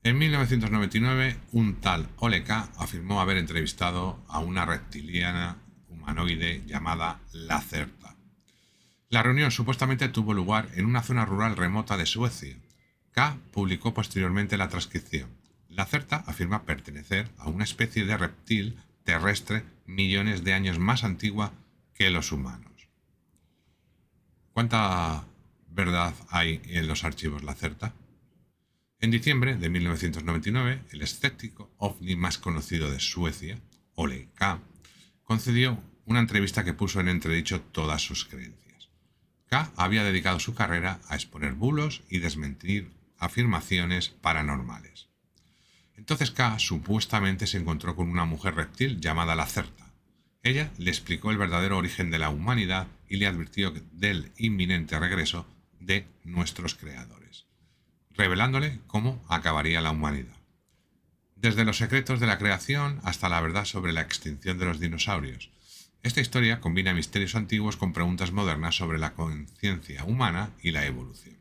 En 1999, un tal Ole K. afirmó haber entrevistado a una reptiliana humanoide llamada Lacerta. La reunión supuestamente tuvo lugar en una zona rural remota de Suecia. K. publicó posteriormente la transcripción. Lacerta afirma pertenecer a una especie de reptil terrestre millones de años más antigua que los humanos. ¿Cuánta verdad hay en los archivos Lacerta? En diciembre de 1999, el escéptico ovni más conocido de Suecia, Ole K., concedió una entrevista que puso en entredicho todas sus creencias. K. había dedicado su carrera a exponer bulos y desmentir afirmaciones paranormales. Entonces K. supuestamente se encontró con una mujer reptil llamada Lacerta. Ella le explicó el verdadero origen de la humanidad y le advirtió del inminente regreso de nuestros creadores, revelándole cómo acabaría la humanidad. Desde los secretos de la creación hasta la verdad sobre la extinción de los dinosaurios. Esta historia combina misterios antiguos con preguntas modernas sobre la conciencia humana y la evolución.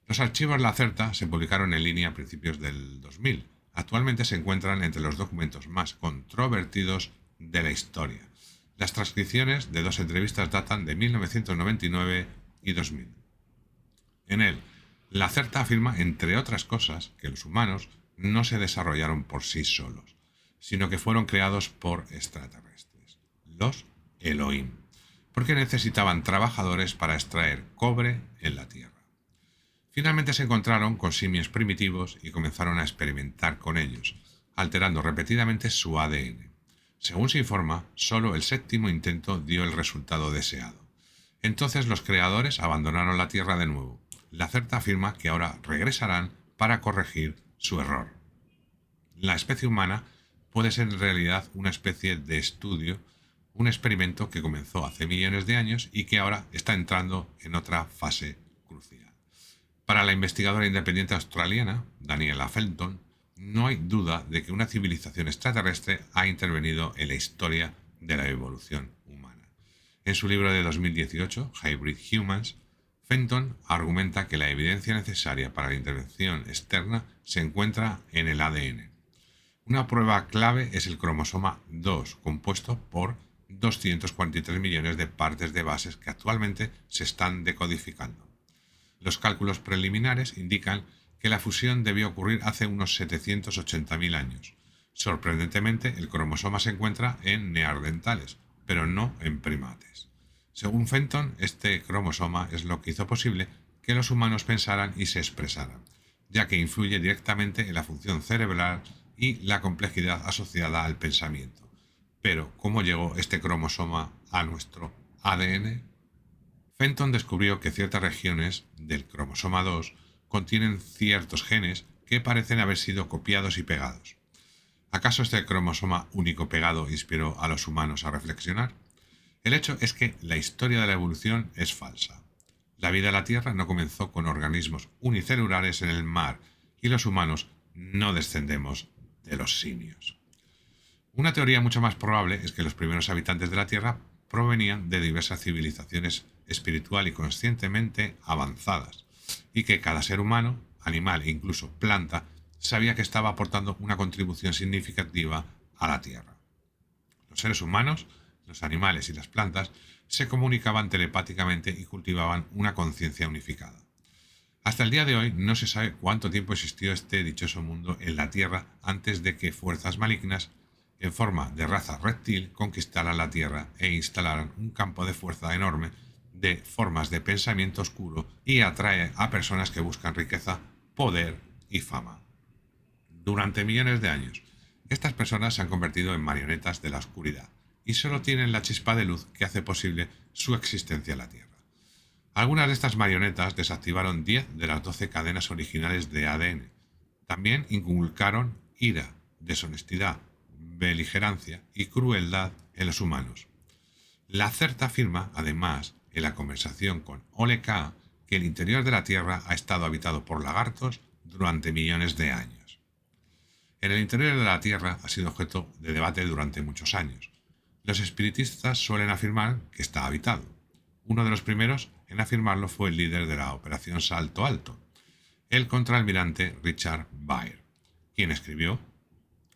Los archivos Lacerta se publicaron en línea a principios del 2000. Actualmente se encuentran entre los documentos más controvertidos de la historia. Las transcripciones de 2 entrevistas datan de 1999 y 2000. En él, Lacerta afirma, entre otras cosas, que los humanos no se desarrollaron por sí solos, sino que fueron creados por extraterrestres, los Elohim, porque necesitaban trabajadores para extraer cobre en la Tierra. Finalmente se encontraron con simios primitivos y comenzaron a experimentar con ellos, alterando repetidamente su ADN. Según se informa, solo el 7º intento dio el resultado deseado. Entonces los creadores abandonaron la Tierra de nuevo. Lacerta afirma que ahora regresarán para corregir su error. La especie humana puede ser en realidad una especie de estudio, un experimento que comenzó hace millones de años y que ahora está entrando en otra fase crucial. Para la investigadora independiente australiana, Daniela Fenton, no hay duda de que una civilización extraterrestre ha intervenido en la historia de la evolución humana. En su libro de 2018, Hybrid Humans, Fenton argumenta que la evidencia necesaria para la intervención externa se encuentra en el ADN. Una prueba clave es el cromosoma 2, compuesto por 243 millones de partes de bases que actualmente se están decodificando. Los cálculos preliminares indican que la fusión debió ocurrir hace unos 780.000 años. Sorprendentemente, el cromosoma se encuentra en neandertales, pero no en primates. Según Fenton, este cromosoma es lo que hizo posible que los humanos pensaran y se expresaran, ya que influye directamente en la función cerebral y la complejidad asociada al pensamiento. Pero, ¿cómo llegó este cromosoma a nuestro ADN? Fenton descubrió que ciertas regiones del cromosoma 2 contienen ciertos genes que parecen haber sido copiados y pegados. ¿Acaso este cromosoma único pegado inspiró a los humanos a reflexionar? El hecho es que la historia de la evolución es falsa. La vida en la Tierra no comenzó con organismos unicelulares en el mar y los humanos no descendemos de los simios. Una teoría mucho más probable es que los primeros habitantes de la Tierra provenían de diversas civilizaciones espiritual y conscientemente avanzadas, y que cada ser humano, animal e incluso planta sabía que estaba aportando una contribución significativa a la Tierra. Los seres humanos, los animales y las plantas se comunicaban telepáticamente y cultivaban una conciencia unificada. Hasta el día de hoy no se sabe cuánto tiempo existió este dichoso mundo en la Tierra antes de que fuerzas malignas en forma de raza reptil conquistaran la Tierra e instalaran un campo de fuerza enorme de formas de pensamiento oscuro y atrae a personas que buscan riqueza, poder y fama. Durante millones de años, estas personas se han convertido en marionetas de la oscuridad y solo tienen la chispa de luz que hace posible su existencia en la Tierra. Algunas de estas marionetas desactivaron 10 de las 12 cadenas originales de ADN. También inculcaron ira, deshonestidad, beligerancia y crueldad en los humanos. Lacerta afirma, además, en la conversación con Ole K., que el interior de la Tierra ha estado habitado por lagartos durante millones de años. En el interior de la Tierra ha sido objeto de debate durante muchos años. Los espiritistas suelen afirmar que está habitado. Uno de los primeros en afirmarlo fue el líder de la Operación Salto Alto, el contraalmirante Richard Byrd. quien escribió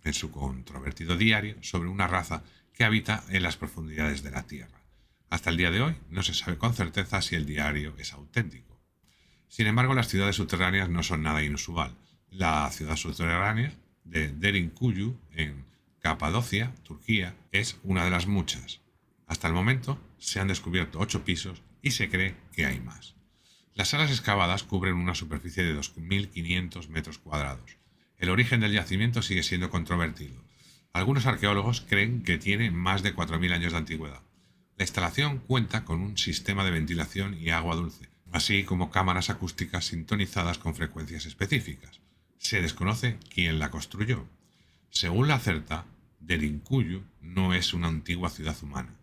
en su controvertido diario sobre una raza que habita en las profundidades de la Tierra. Hasta el día de hoy no se sabe con certeza si el diario es auténtico. Sin embargo, las ciudades subterráneas no son nada inusual. La ciudad subterránea de Derinkuyu, en Capadocia, Turquía, es una de las muchas. Hasta el momento se han descubierto 8 pisos y se cree que hay más. Las salas excavadas cubren una superficie de 2.500 metros cuadrados. El origen del yacimiento sigue siendo controvertido. Algunos arqueólogos creen que tiene más de 4.000 años de antigüedad. La instalación cuenta con un sistema de ventilación y agua dulce, así como cámaras acústicas sintonizadas con frecuencias específicas. Se desconoce quién la construyó. Según la CERTA, Derinkuyu no es una antigua ciudad humana,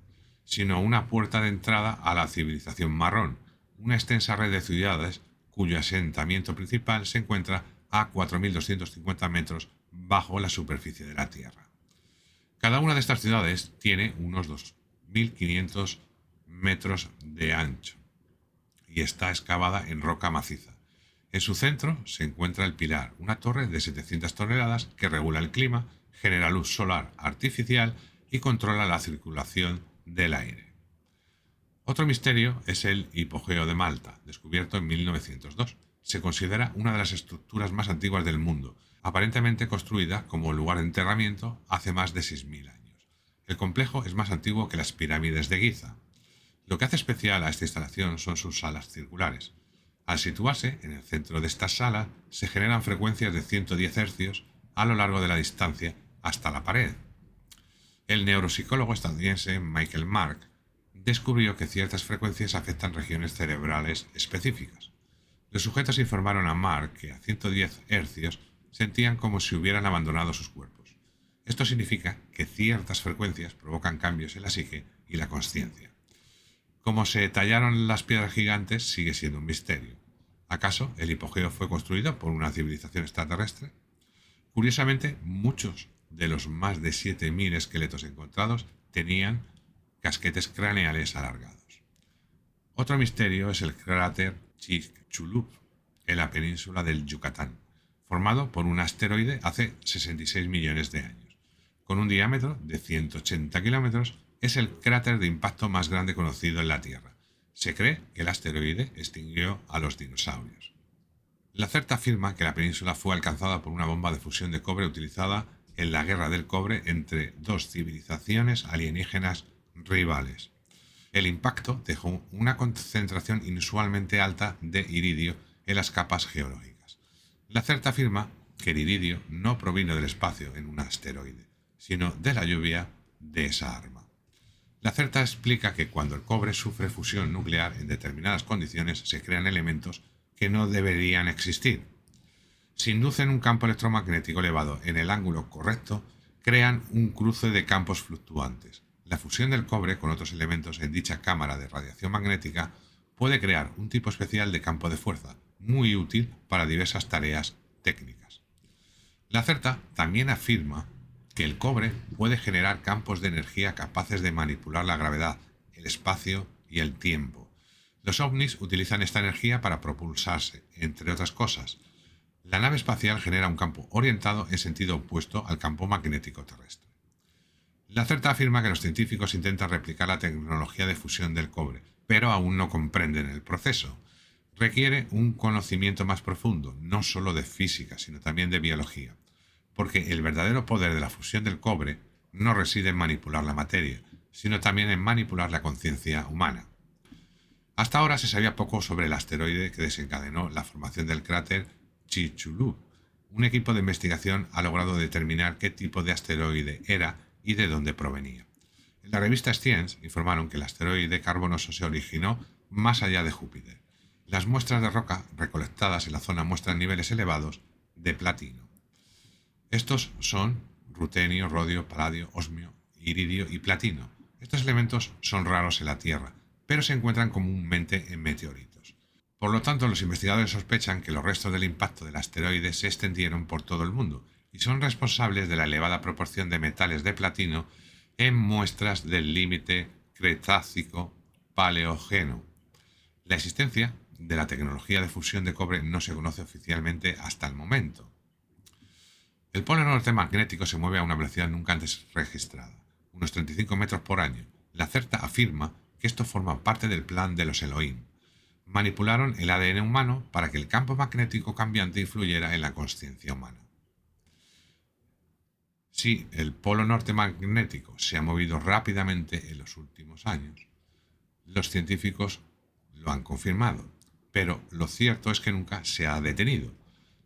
sino una puerta de entrada a la civilización marrón, una extensa red de ciudades cuyo asentamiento principal se encuentra a 4.250 metros bajo la superficie de la Tierra. Cada una de estas ciudades tiene unos 2.500 metros de ancho y está excavada en roca maciza. En su centro se encuentra el pilar, una torre de 700 toneladas que regula el clima, genera luz solar artificial y controla la circulación del aire. Otro misterio es el hipogeo de Malta, descubierto en 1902. Se considera una de las estructuras más antiguas del mundo, aparentemente construida como lugar de enterramiento hace más de 6.000 años. El complejo es más antiguo que las pirámides de Giza. Lo que hace especial a esta instalación son sus salas circulares. Al situarse en el centro de estas salas, se generan frecuencias de 110 Hz a lo largo de la distancia hasta la pared. El neuropsicólogo estadounidense Michael Mark descubrió que ciertas frecuencias afectan regiones cerebrales específicas. Los sujetos informaron a Mark que a 110 Hz sentían como si hubieran abandonado sus cuerpos. Esto significa que ciertas frecuencias provocan cambios en la psique y la consciencia. Cómo se tallaron las piedras gigantes sigue siendo un misterio. ¿Acaso el hipogeo fue construido por una civilización extraterrestre? Curiosamente, muchos de los más de 7.000 esqueletos encontrados tenían casquetes craneales alargados. Otro misterio es el cráter Chicxulub en la península del Yucatán, formado por un asteroide hace 66 millones de años. Con un diámetro de 180 kilómetros, es el cráter de impacto más grande conocido en la Tierra. Se cree que el asteroide extinguió a los dinosaurios. La CERTA afirma que la península fue alcanzada por una bomba de fusión de cobre utilizada en la Guerra del Cobre entre dos civilizaciones alienígenas rivales. El impacto dejó una concentración inusualmente alta de iridio en las capas geológicas. La CERTA afirma que el iridio no provino del espacio en un asteroide, sino de la lluvia de esa arma. La CERTA explica que cuando el cobre sufre fusión nuclear en determinadas condiciones se crean elementos que no deberían existir. Si inducen un campo electromagnético elevado en el ángulo correcto, crean un cruce de campos fluctuantes. La fusión del cobre con otros elementos en dicha cámara de radiación magnética puede crear un tipo especial de campo de fuerza, muy útil para diversas tareas técnicas. La CERTA también afirma que el cobre puede generar campos de energía capaces de manipular la gravedad, el espacio y el tiempo. Los ovnis utilizan esta energía para propulsarse, entre otras cosas. La nave espacial genera un campo orientado en sentido opuesto al campo magnético terrestre. La CERTA afirma que los científicos intentan replicar la tecnología de fusión del cobre, pero aún no comprenden el proceso. Requiere un conocimiento más profundo, no solo de física, sino también de biología, porque el verdadero poder de la fusión del cobre no reside en manipular la materia, sino también en manipular la conciencia humana. Hasta ahora se sabía poco sobre el asteroide que desencadenó la formación del cráter Chicxulub. Un equipo de investigación ha logrado determinar qué tipo de asteroide era y de dónde provenía. En la revista Science informaron que el asteroide carbonoso se originó más allá de Júpiter. Las muestras de roca recolectadas en la zona muestran niveles elevados de platino. Estos son rutenio, rodio, paladio, osmio, iridio y platino. Estos elementos son raros en la Tierra, pero se encuentran comúnmente en meteoritos. Por lo tanto, los investigadores sospechan que los restos del impacto del asteroide se extendieron por todo el mundo y son responsables de la elevada proporción de metales de platino en muestras del límite Cretácico-Paleógeno. La existencia de la tecnología de fusión de cobre no se conoce oficialmente hasta el momento. El polo norte magnético se mueve a una velocidad nunca antes registrada, unos 35 metros por año. La CERTA afirma que esto forma parte del plan de los Elohim. Manipularon el ADN humano para que el campo magnético cambiante influyera en la consciencia humana. Sí, el polo norte magnético se ha movido rápidamente en los últimos años. Los científicos lo han confirmado, pero lo cierto es que nunca se ha detenido.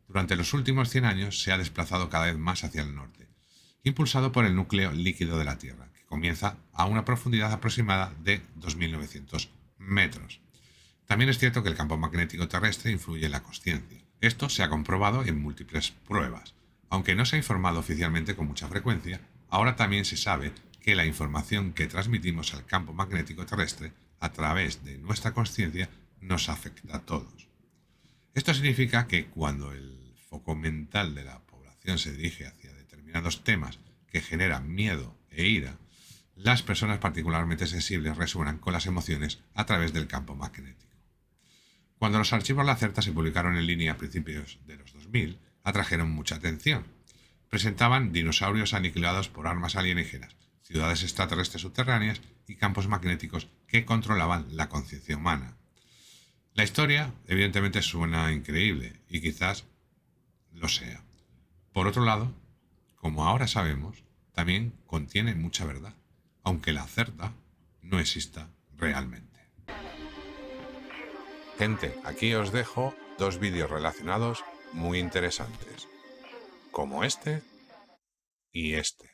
Durante los últimos 100 años se ha desplazado cada vez más hacia el norte, impulsado por el núcleo líquido de la Tierra, que comienza a una profundidad aproximada de 2.900 metros. También es cierto que el campo magnético terrestre influye en la consciencia. Esto se ha comprobado en múltiples pruebas. Aunque no se ha informado oficialmente con mucha frecuencia, ahora también se sabe que la información que transmitimos al campo magnético terrestre a través de nuestra consciencia nos afecta a todos. Esto significa que cuando el foco mental de la población se dirige hacia determinados temas que generan miedo e ira, las personas particularmente sensibles resuenan con las emociones a través del campo magnético. Cuando los archivos Lacerta se publicaron en línea a principios de los 2000, atrajeron mucha atención. Presentaban dinosaurios aniquilados por armas alienígenas, ciudades extraterrestres subterráneas y campos magnéticos que controlaban la conciencia humana. La historia, evidentemente, suena increíble y quizás lo sea. Por otro lado, como ahora sabemos, también contiene mucha verdad, aunque la CERTA no exista realmente. Gente, aquí os dejo 2 vídeos relacionados muy interesantes, como este y este.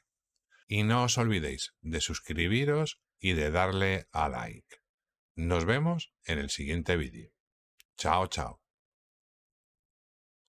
Y no os olvidéis de suscribiros y de darle a like. Nos vemos en el siguiente vídeo. Chao, chao.